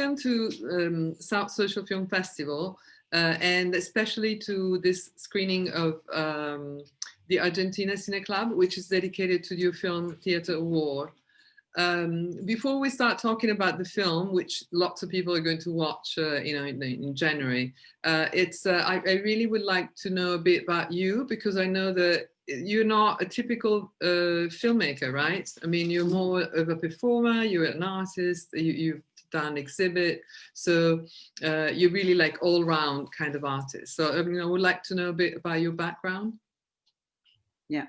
welcome to South Social Film Festival, and especially to this screening of the Argentina Cineclub, which is dedicated to your film Theatre War. Before we start talking about the film, which lots of people are going to watch, in January, I really would like to know a bit about you, because I know that you're not a typical filmmaker, right? I mean, you're more of a performer, you're an artist, you've done exhibit, so you're really like all-round kind of artist. So I mean, I would like to know a bit about your background. Yeah.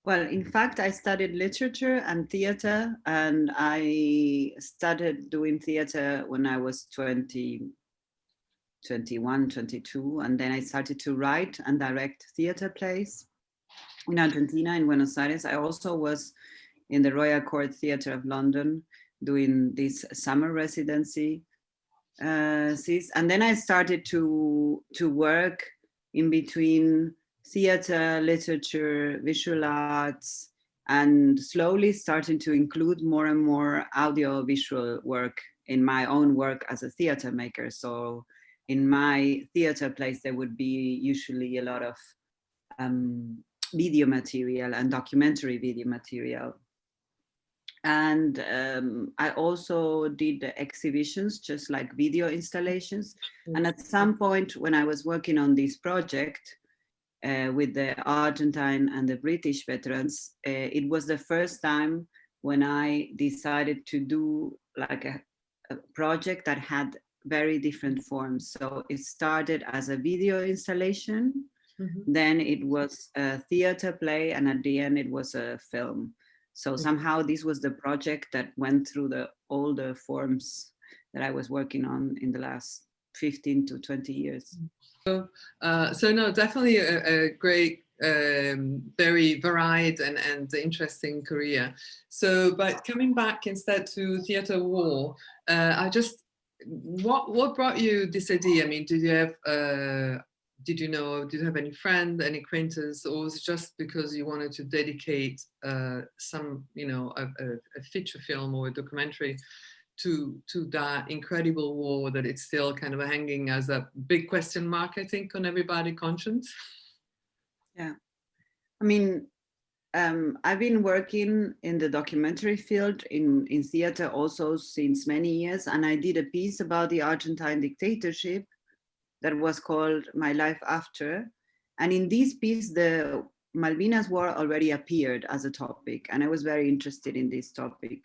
Well, in fact, I studied literature and theater, and I started doing theater when I was 21, 22, and then I started to write and direct theater plays in Argentina, in Buenos Aires. I also was in the Royal Court Theatre of London doing this summer residency. And then I started to work in between theater, literature, visual arts, and slowly starting to include more and more audio-visual work in my own work as a theater maker. So in my theater plays, there would be usually a lot of video material and documentary video material. And I also did exhibitions, just like video installations. And at some point when I was working on this project with the Argentine and the British veterans, it was the first time when I decided to do like a project that had very different forms. So it started as a video installation, then it was a theater play, and at the end it was a film. So somehow this was the project that went through all the forms that I was working on in the last 15 to 20 years. So no, definitely a great, very varied and interesting career. So, but coming back instead to Theatre War, what brought you this idea? I mean, did you have any friend, any acquaintance, or was it just because you wanted to dedicate some, a feature film or a documentary to that incredible war that it's still kind of hanging as a big question mark, I think, on everybody's conscience? Yeah, I mean, I've been working in the documentary field in theater also since many years, and I did a piece about the Argentine dictatorship that was called My Life After. And in this piece, the Malvinas War already appeared as a topic. And I was very interested in this topic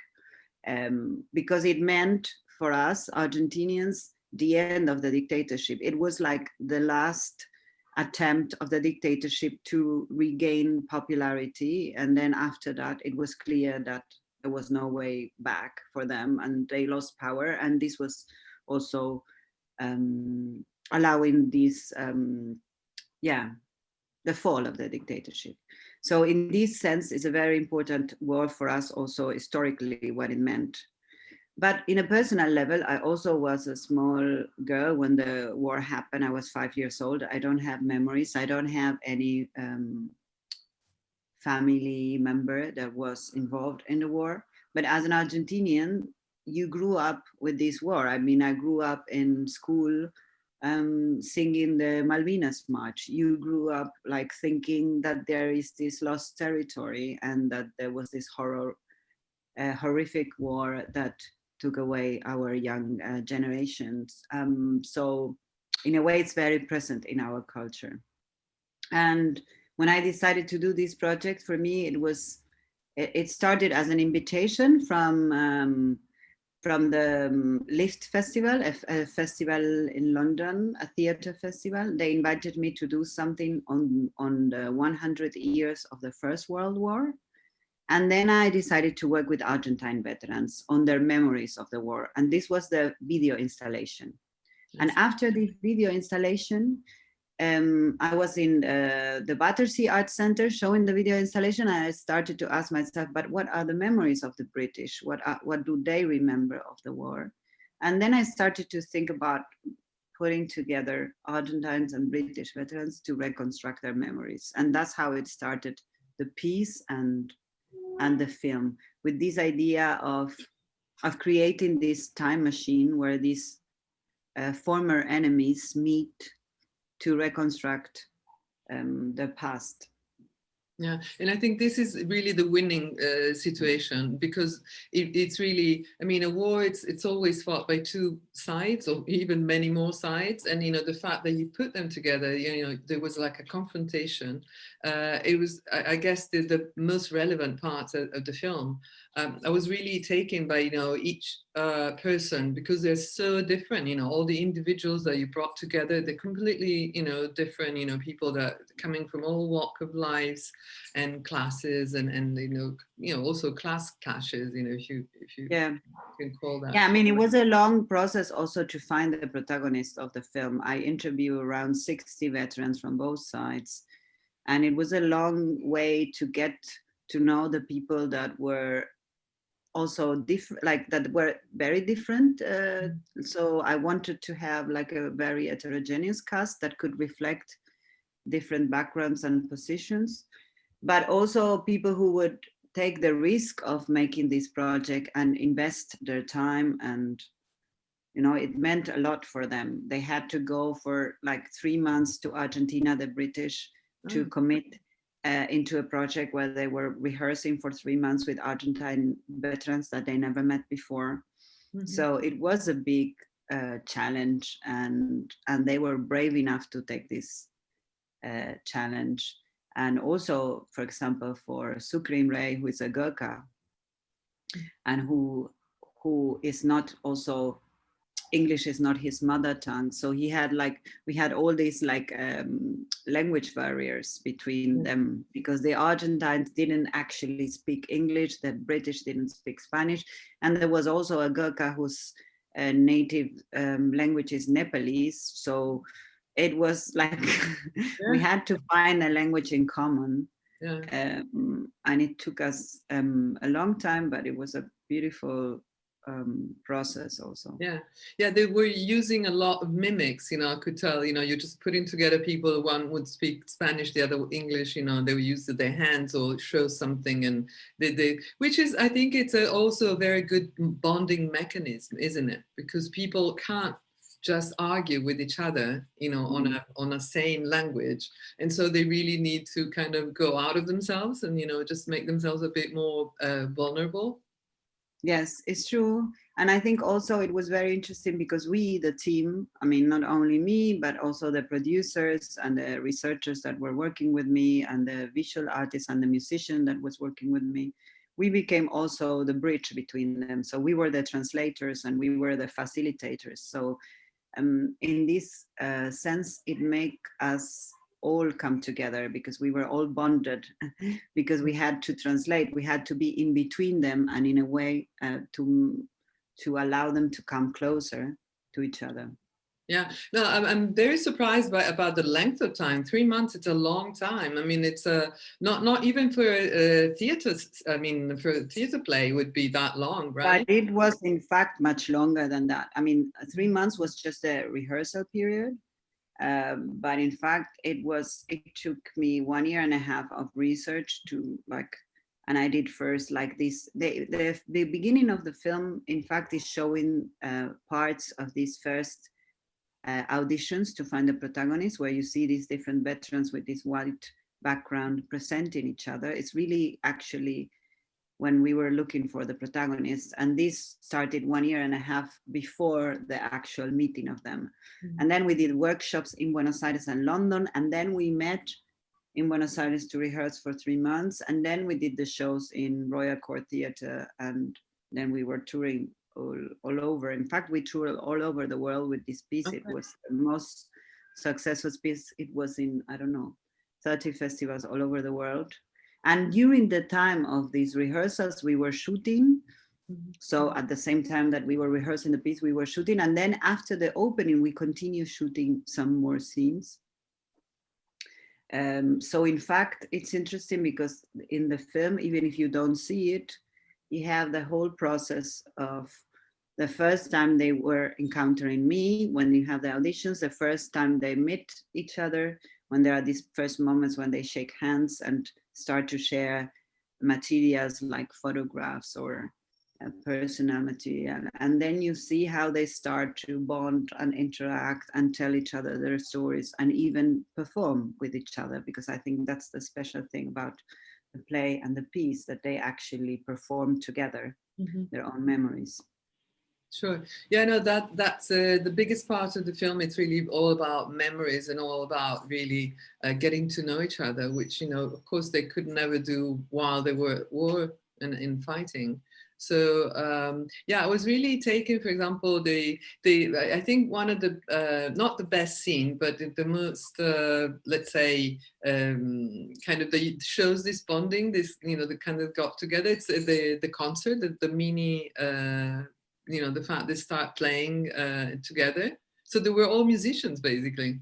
because it meant for us Argentinians the end of the dictatorship. It was like the last attempt of the dictatorship to regain popularity. And then after that, it was clear that there was no way back for them and they lost power. And this was also allowing this, the fall of the dictatorship. So in this sense, it's a very important war for us also historically what it meant. But in a personal level, I also was a small girl when the war happened. I was 5 years old. I don't have memories. I don't have any family member that was involved in the war. But as an Argentinian, you grew up with this war. I mean, I grew up in school singing the Malvinas March. You grew up like thinking that there is this lost territory and that there was this horrific war that took away our young generations. So in a way, it's very present in our culture. And when I decided to do this project, for me, it started as an invitation from the Lift Festival, a festival in London, a theater festival. They invited me to do something on the 100 years of the First World War. And then I decided to work with Argentine veterans on their memories of the war. And this was the video installation. Yes. And after this video installation, I was in the Battersea Art Center showing the video installation, and I started to ask myself, but what are the memories of the British? What do they remember of the war? And then I started to think about putting together Argentines and British veterans to reconstruct their memories. And that's how it started, the piece and the film, with this idea of of creating this time machine where these former enemies meet to reconstruct the past. Yeah, and I think this is really the winning situation, because it's really, I mean, a war, it's always fought by two sides or even many more sides. And, you know, the fact that you put them together, you know, there was like a confrontation. It was, I guess, the most relevant part of the film. I was really taken by, you know, each person, because they're so different, you know, all the individuals that you brought together, they're completely, you know, different, you know, people that are coming from all walk of lives and classes, and you know also class clashes, you know, if you Yeah, can call that. yeah, I mean, it was a long process also to find the protagonist of the film. I interviewed around 60 veterans from both sides, and it was a long way to get to know the people that were also different, like that were very different. So I wanted to have like a very heterogeneous cast that could reflect different backgrounds and positions, but also people who would take the risk of making this project and invest their time. And you know, it meant a lot for them. They had to go for like 3 months to Argentina, the British, to commit into a project where they were rehearsing for 3 months with Argentine veterans that they never met before. So it was a big challenge, and they were brave enough to take this challenge. And also, for example, for Sukrim Ray, who is a Gurkha, and who is not also, English is not his mother tongue. So he had like, we had all these like language barriers between them, because the Argentines didn't actually speak English, the British didn't speak Spanish. And there was also a Gurkha whose native language is Nepalese. So it was like, we had to find a language in common. And it took us a long time, but it was a beautiful process also. Yeah, they were using a lot of mimics, you know. I could tell, you know, you're just putting together people, one would speak Spanish, the other English, you know, they would use their hands or show something, and they which is, I think it's also a very good bonding mechanism, isn't it? Because people can't just argue with each other, you know, on a same language, and so they really need to kind of go out of themselves and, you know, just make themselves a bit more vulnerable. Yes, it's true. And I think also it was very interesting because we, the team, I mean, not only me, but also the producers and the researchers that were working with me, and the visual artist and the musician that was working with me, we became also the bridge between them. So we were the translators and we were the facilitators. So in this sense, it made us all come together, because we were all bonded, because we had to translate, we had to be in between them, and in a way to allow them to come closer to each other. Yeah, no, I'm very surprised about the length of time. 3 months, it's a long time. I mean, it's not even for theater. I mean, for a theater play would be that long, right? But it was in fact much longer than that. I mean, 3 months was just a rehearsal period. But in fact, it took me 1.5 years of research to like, and I did first like this. The beginning of the film, in fact, is showing parts of these first auditions to find the protagonist, where you see these different veterans with this white background presenting each other. It's really actually when we were looking for the protagonists, and this started 1.5 years before the actual meeting of them. And then we did workshops in Buenos Aires and London, and then we met in Buenos Aires to rehearse for 3 months, and then we did the shows in Royal Court Theatre, and then we were touring all over. In fact, we toured all over the world with this piece. It was the most successful piece. It was in, I don't know, 30 festivals all over the world. And during the time of these rehearsals, we were shooting. So at the same time that we were rehearsing the piece, we were shooting. And then after the opening, we continued shooting some more scenes. So in fact, it's interesting because in the film, even if you don't see it, you have the whole process of the first time they were encountering me, when you have the auditions, the first time they meet each other, when there are these first moments when they shake hands and start to share materials like photographs or personal material, and then you see how they start to bond and interact and tell each other their stories and even perform with each other, because I think that's the special thing about the play and the piece, that they actually perform together their own memories. Sure. Yeah, no, that's the biggest part of the film. It's really all about memories and all about really getting to know each other, which, of course, they could never do while they were at war and in fighting. So yeah, I was really taken, for example, I think one of the not the best scene, but the most let's say kind of shows this bonding, this the kind of got together. It's the concert, the mini. The fact they start playing together. So they were all musicians, basically.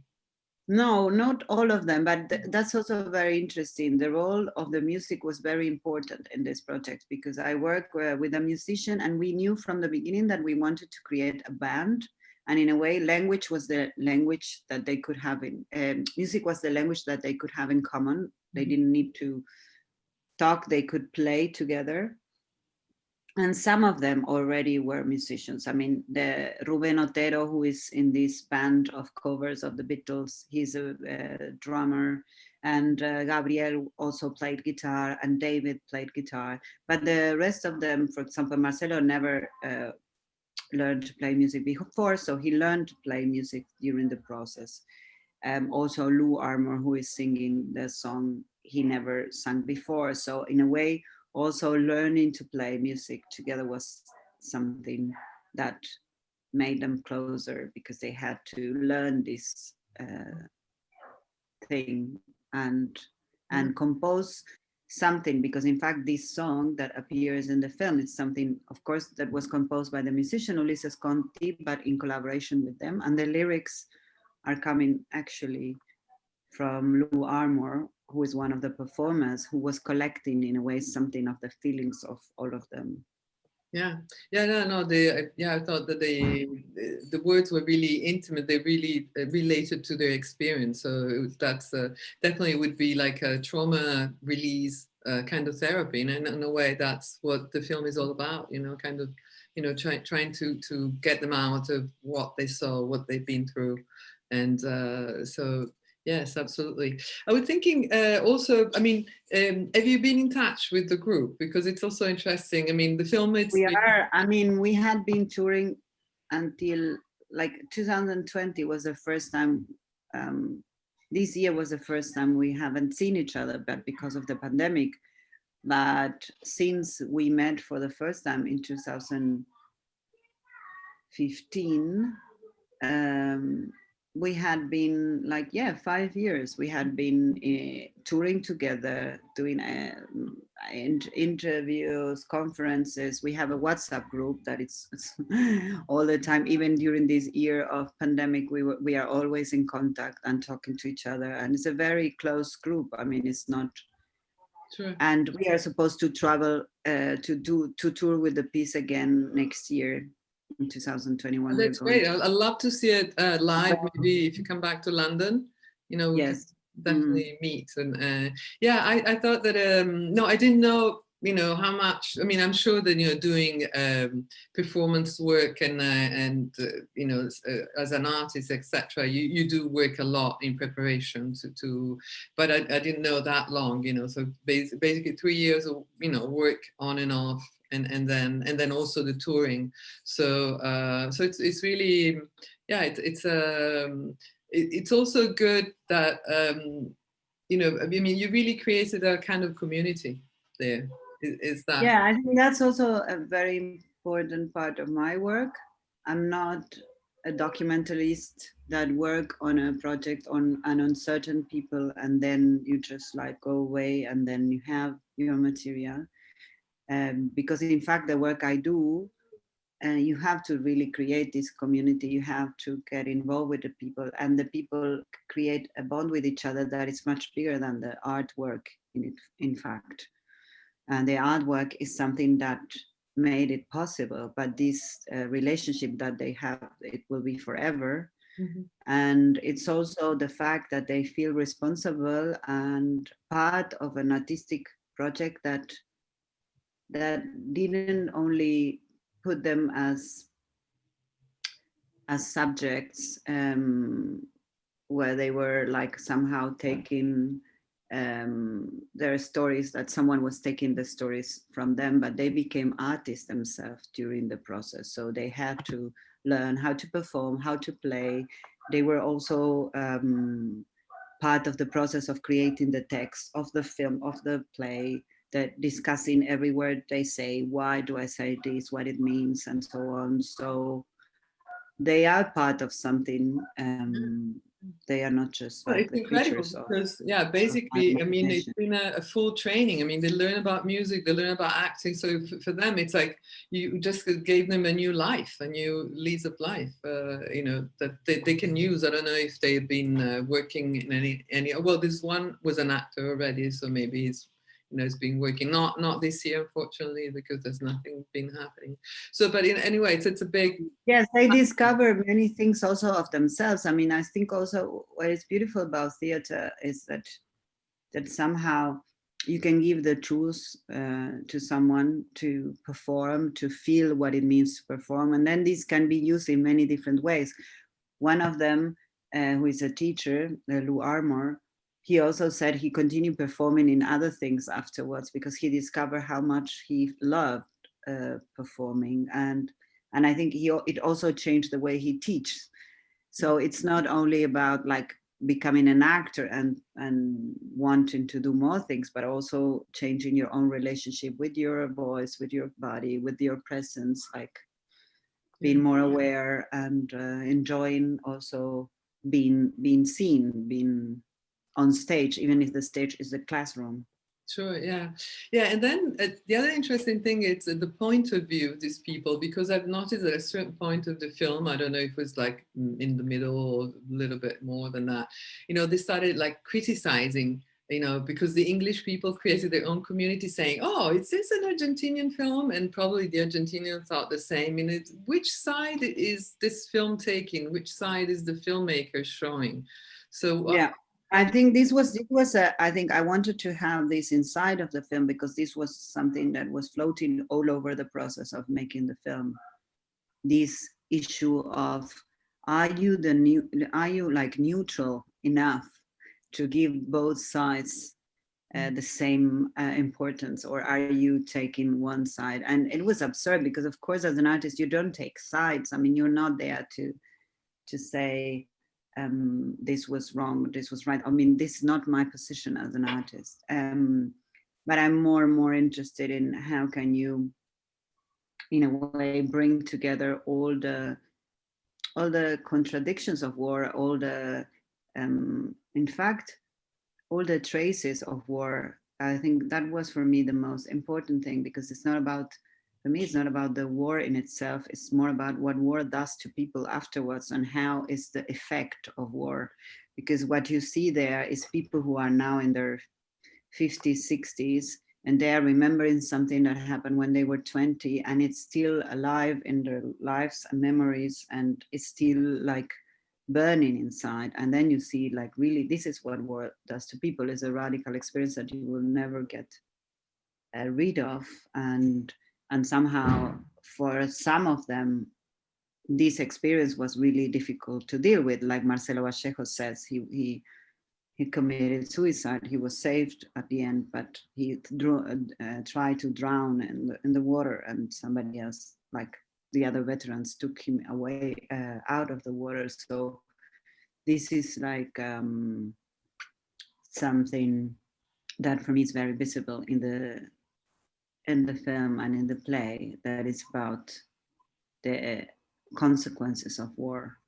No, not all of them, but that's also very interesting. The role of the music was very important in this project, because I work with a musician, and we knew from the beginning that we wanted to create a band. And in a way, language was the language that they could have music was the language that they could have in common. They didn't need to talk, they could play together. And some of them already were musicians. I mean, the Ruben Otero, who is in this band of covers of the Beatles, he's a drummer, and Gabriel also played guitar, and David played guitar. But the rest of them, for example, Marcelo never learned to play music before, so he learned to play music during the process. Also, Lou Armour, who is singing the song, he never sang before. So in a way, also learning to play music together was something that made them closer, because they had to learn this thing and compose something, because in fact this song that appears in the film is something, of course, that was composed by the musician Ulises Conti, but in collaboration with them, and the lyrics are coming actually from Lou Armour, who is one of the performers, who was collecting in a way something of the feelings of all of them. Yeah, no, I thought that the words were really intimate. They really related to their experience. So that's definitely would be like a trauma release kind of therapy, and in a way, that's what the film is all about. Kind of, trying to get them out of what they saw, what they've been through, and so. Yes, absolutely. I was thinking also, I mean, have you been in touch with the group? Because it's also interesting. I mean, the film, we had been touring until like 2020 was the first time. This year was the first time we haven't seen each other, but because of the pandemic. But since we met for the first time in 2015, we had been 5 years. We had been touring together, doing interviews, conferences. We have a WhatsApp group that it's all the time. Even during this year of pandemic, we are always in contact and talking to each other. And it's a very close group. I mean, it's not. Sure. And we are supposed to travel to tour with the piece again next year. In 2021. That's great. I'd love to see it live. Maybe if you come back to London, we can definitely meet. And yeah, I thought that no, I didn't know how much. I mean, I'm sure that doing performance work and as an artist, etc. You do work a lot in preparation to but I didn't know that long. So basically 3 years of work on and off. And then also the touring, so it's really, yeah, it's also good that I mean, you really created a kind of community there. Is that? Yeah, I think that's also a very important part of my work. I'm not a documentalist that work on a project on an uncertain people, and then you just go away and then you have your material. Because in fact, the work I do, you have to really create this community. You have to get involved with the people, and the people create a bond with each other that is much bigger than the artwork in fact. And the artwork is something that made it possible, but this relationship that they have, it will be forever. Mm-hmm. And it's also the fact that they feel responsible and part of an artistic project that that didn't only put them as subjects, where they were like somehow taking their stories, that someone was taking the stories from them, but they became artists themselves during the process. So they had to learn how to perform, how to play. They were also part of the process of creating the text of the film, of the play, that discussing every word they say, why do I say this, what it means, and so on. So they are part of something. They are not just Well, like it's the incredible creatures because, yeah, of my basically, I mean, it's imagination. been a full training. I mean, they learn about music, they learn about acting. So for them, it's like you just gave them a new life, a new lease of life, you know, that they can use. I don't know if they've been working in any, well, this one was an actor already, so maybe he's, you know, it's been working, not this year, unfortunately, because there's nothing been happening. So, but anyway, it's a big, Yes, they discover many things also of themselves. I mean, I think also what is beautiful about theater is that somehow you can give the tools to someone to perform, to feel what it means to perform, and then these can be used in many different ways. One of them, who is a teacher, Lou Armour, he also said he continued performing in other things afterwards because he discovered how much he loved performing, and I think it also changed the way he teaches. So it's not only about like becoming an actor and wanting to do more things, but also changing your own relationship with your voice, with your body, with your presence, like being more aware and enjoying also being seen, being on stage, even if the stage is a classroom. sure, yeah. Yeah, and then the other interesting thing is the point of view of these people, because I've noticed at a certain point of the film, I don't know if it was like in the middle or a little bit more than that, you know, they started like criticizing, you know, because the English people created their own community saying, oh, is this an Argentinian film? And probably the Argentinians thought the same. And it's, which side is this film taking? Which side is the filmmaker showing? So Yeah, I think I think I wanted to have this inside of the film because this was something that was floating all over the process of making the film. This issue of, are you like neutral enough to give both sides the same importance, or are you taking one side? And it was absurd because of course as an artist you don't take sides. I mean, you're not there to say this was wrong, this was right. I mean, this is not my position as an artist. But I'm more and more interested in how can you, in a way, bring together all the contradictions of war, all the, in fact, all the traces of war. I think that was for me the most important thing, because it's not about, for me, it's not about the war in itself. It's more about what war does to people afterwards and how is the effect of war. Because what you see there is people who are now in their 50s, 60s, and they are remembering something that happened when they were 20, and it's still alive in their lives and memories, and it's still like burning inside. And then you see like, really, this is what war does to people, is a radical experience that you will never get rid of. And somehow for some of them this experience was really difficult to deal with. Like Marcelo Vallejo says, he committed suicide. He was saved at the end, but he tried to drown in the water, and somebody else, like the other veterans, took him away out of the water. So this is like something that for me is very visible in the film and in the play, that is about the consequences of war.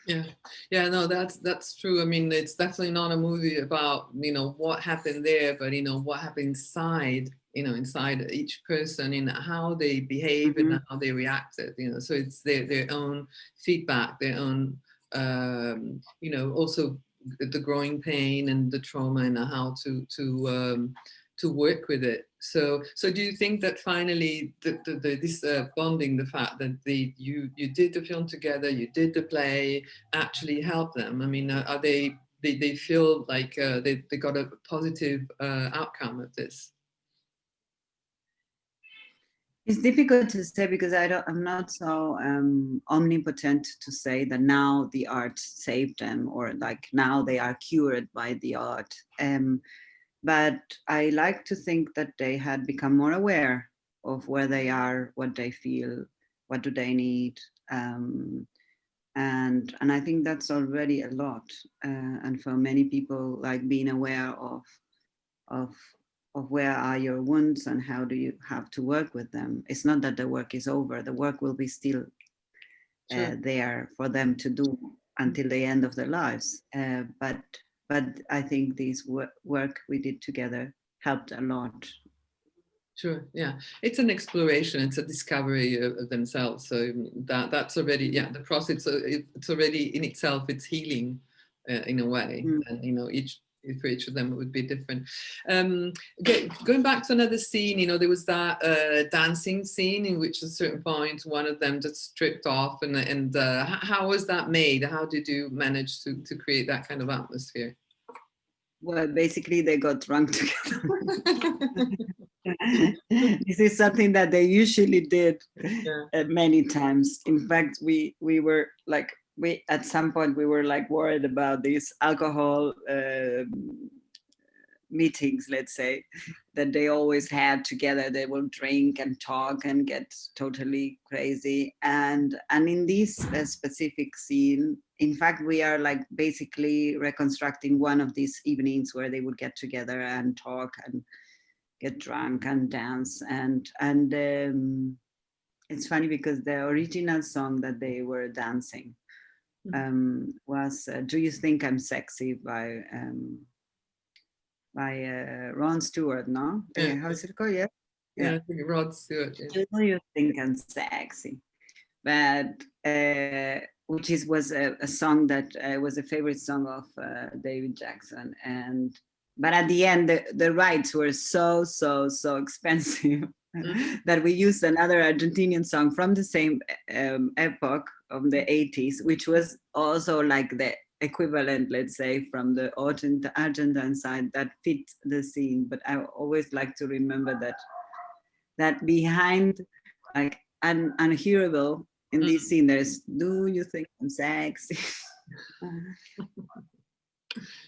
yeah, yeah, no, that's true. I mean, it's definitely not a movie about, you know, what happened there, but you know what happened inside, you know, inside each person, in how they behave and how they reacted, you know. So it's their own feedback, their own, you know, also the growing pain and the trauma, and how to work with it. So do you think that finally this bonding, the fact that you did the film together, you did the play, actually helped them? I mean, are they feel like they got a positive outcome of this? It's difficult to say because I'm not so omnipotent to say that now the art saved them or like now they are cured by the art. But I like to think that they had become more aware of where they are, what they feel, what do they need. And I think that's already a lot. And for many people, like being aware of of where are your wounds and how do you have to work with them. It's not that the work is over. The work will be still there for them to do until the end of their lives. But I think this work we did together helped a lot. Sure, yeah, it's an exploration, it's a discovery of themselves. So that's already, yeah, the process. It's already in itself, it's healing in a way, and each for each of them it would be different. Going back to another scene, there was that dancing scene in which at a certain point one of them just stripped off, and how was that made? How did you manage to create that kind of atmosphere? Well, basically they got drunk together. This is something that they usually did many times. In fact, we were like, at some point we were like worried about these alcohol meetings, let's say, that they always had together. They will drink and talk and get totally crazy. And in this specific scene, in fact, we are like basically reconstructing one of these evenings where they would get together and talk and get drunk and dance. And it's funny because the original song that they were dancing was "Do You Think I'm Sexy" by Ron Stewart, no? How's it called? Yeah, I think Rod Stewart. Do you think I'm sexy? But which was a song that was a favorite song of David Jackson. But at the end, the rights were so expensive that we used another Argentinian song from the same epoch of the 80s, which was also like the equivalent, let's say, from the Argentine side that fit the scene. But I always like to remember that behind, like, unhearable in this scene, there's "Do you think I'm sexy?"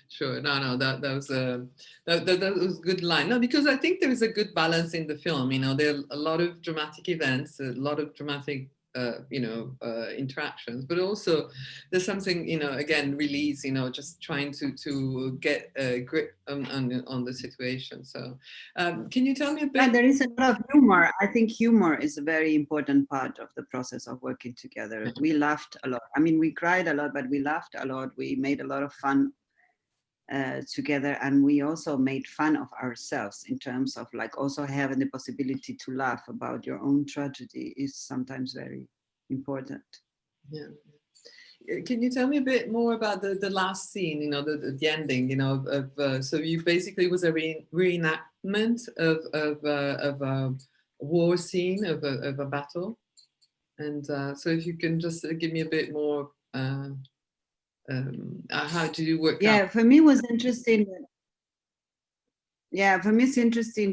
Sure, no, that was that was a good line. No, because I think there is a good balance in the film. There are a lot of dramatic events, a lot of dramatic interactions, but also there's something, again, release, just trying to get a grip on the situation. So can you tell me a bit? And there is a lot of humor. I think humor is a very important part of the process of working together. We laughed a lot. I mean, we cried a lot, but we laughed a lot. We made a lot of fun together, and we also made fun of ourselves in terms of like also having the possibility to laugh about your own tragedy is sometimes very important. Yeah. Can you tell me a bit more about the last scene, the ending, so you basically was a reenactment of a war scene, of a battle, and so if you can just give me a bit more, how do you work out? For me it was interesting. For me it's interesting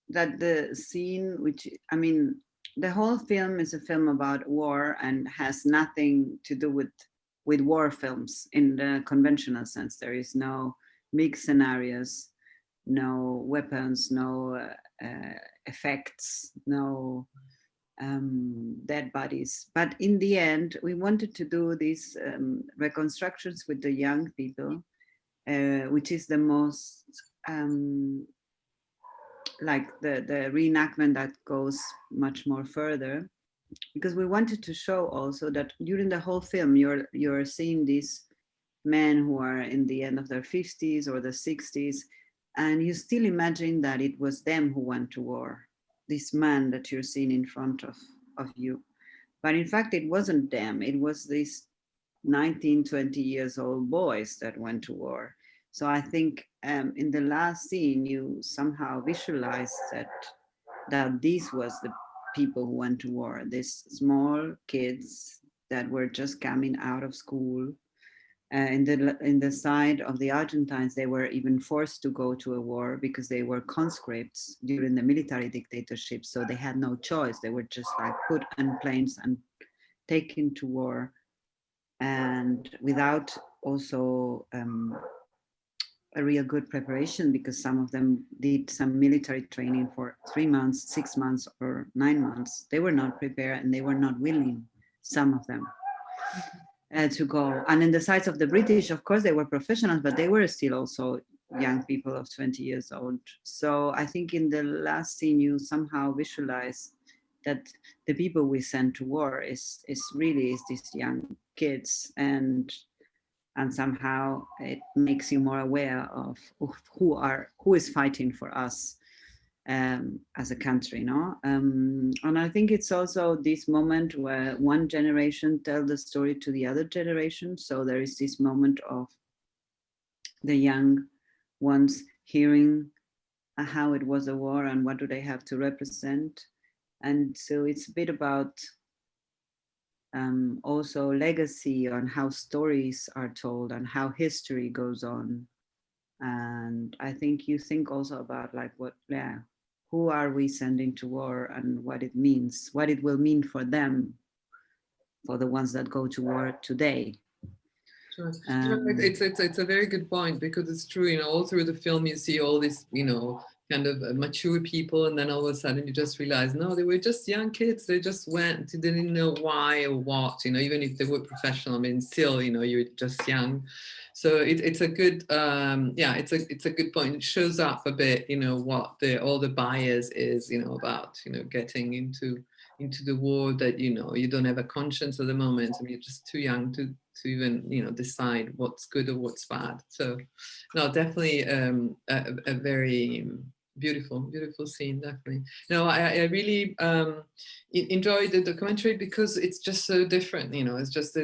that the scene, which, I mean, the whole film is a film about war and has nothing to do with war films in the conventional sense. There is no mixed scenarios, no weapons, no effects, no dead bodies. But in the end, we wanted to do these reconstructions with the young people, which is the most like the reenactment that goes much more further, because we wanted to show also that during the whole film you're seeing these men who are in the end of their 50s or the 60s, and you still imagine that it was them who went to war, this man that you're seeing in front of you. But in fact it wasn't them, it was these 19, 20 years old boys that went to war. So I think in the last scene you somehow visualize that this was the people who went to war, these small kids that were just coming out of school, in the side of the Argentines, they were even forced to go to a war because they were conscripts during the military dictatorship. So they had no choice. They were just like put on planes and taken to war, and without also a real good preparation, because some of them did some military training for 3 months, 6 months, or 9 months. They were not prepared and they were not willing, some of them, to go. And in the sides of the British, of course, they were professionals, but they were still also young people of 20 years old. So I think in the last scene, you somehow visualize that the people we send to war is really these young kids, and somehow it makes you more aware of who is fighting for us as a country, no? And I think it's also this moment where one generation tells the story to the other generation. So there is this moment of the young ones hearing how it was a war and what do they have to represent. And so it's a bit about also legacy, on how stories are told and how history goes on. And I think you think also about like who are we sending to war and what it means, what it will mean for them, for the ones that go to war today. Sure. It's a very good point, because it's true, you know, all through the film you see all these, you know, kind of mature people, and then all of a sudden you just realize, no, they were just young kids. They just went, they didn't know why or what, you know, even if they were professional, I mean, still, you know, you're just young. So it's a good, yeah, it's a good point. It shows up a bit, you know, what all the bias is, you know, about, you know, getting into the war, that, you know, you don't have a conscience at the moment, and you're just too young to even, you know, decide what's good or what's bad. So no, definitely a very beautiful scene, definitely. No, I really enjoyed the documentary because it's just so different, you know. It's just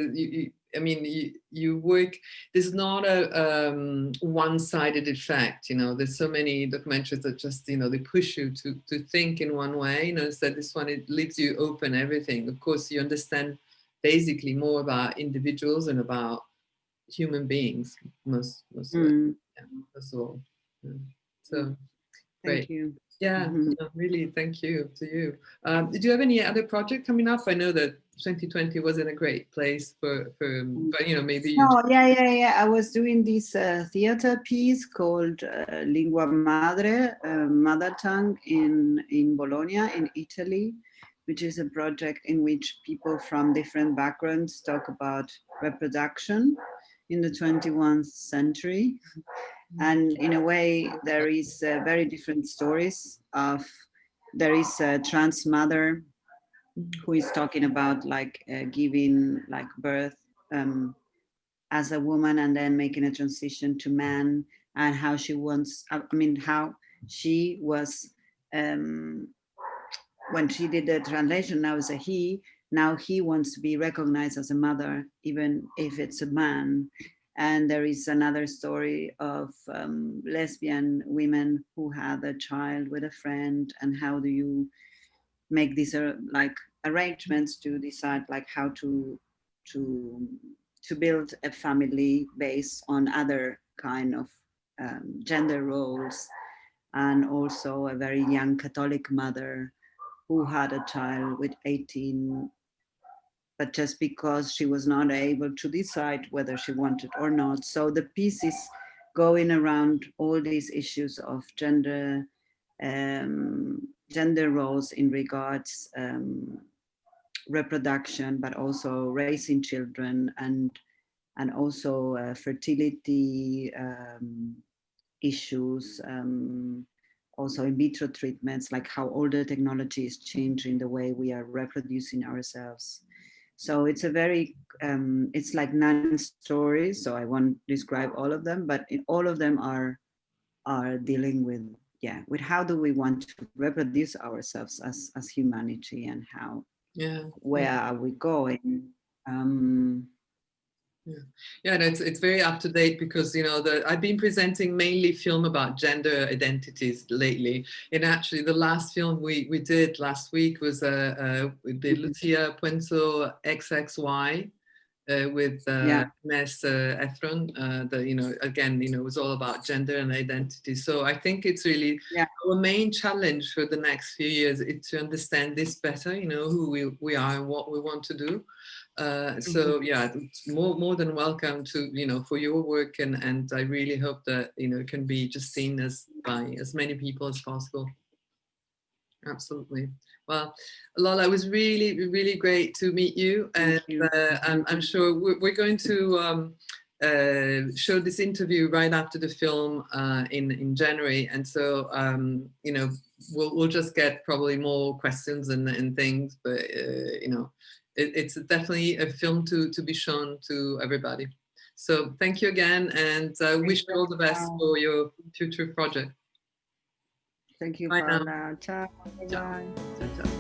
I mean, you work, there's not a one-sided effect, you know. There's so many documentaries that just, you know, they push you to think in one way, you know. Instead, this one, it leaves you open everything. Of course, you understand basically more about individuals and about human beings, most of it. Yeah, that's all. Yeah. So great. Thank you. Yeah, no, really, thank you to you. Did you have any other project coming up? I know that 2020 wasn't a great place for but, you know, maybe you. Oh, yeah. I was doing this theater piece called Lingua Madre, Mother Tongue, in Bologna, in Italy, which is a project in which people from different backgrounds talk about reproduction in the 21st century. And in a way, there is very different stories of, there is a trans mother who is talking about like giving like birth as a woman and then making a transition to man, and how she wants, I mean, how she was, when she did the translation, now as a he, now he wants to be recognized as a mother, even if it's a man. And there is another story of lesbian women who had a child with a friend, and how do you make these like arrangements to decide like how to build a family based on other kind of gender roles. And also a very young Catholic mother who had a child with 18, but just because she was not able to decide whether she wanted or not. So the piece is going around all these issues of gender roles in regards reproduction, but also raising children, and also fertility issues, also in vitro treatments, like how all the technology is changing the way we are reproducing ourselves. So it's a very, it's like 9 stories, so I won't describe all of them, but all of them are dealing with, with how do we want to reproduce ourselves as humanity, and how, where are we going? Yeah, and it's very up to date, because, you know, I've been presenting mainly film about gender identities lately. And actually, the last film we did last week was the Lucia Puenzo XXY with Ines Ethron, again, it was all about gender and identity. So I think it's really our main challenge for the next few years is to understand this better, who we are and what we want to do. So yeah, it's more than welcome to, for your work, and I really hope that, it can be just seen by as many people as possible. Absolutely. Well, Lola, it was really, really great to meet you. And I'm sure we're going to show this interview right after the film in January. And so, we'll just get probably more questions and things, but, it's definitely a film to be shown to everybody. So thank you again, and wish you all the best for your future project. Thank you, Bye Paula. now. Ciao. Bye. Ciao. Ciao.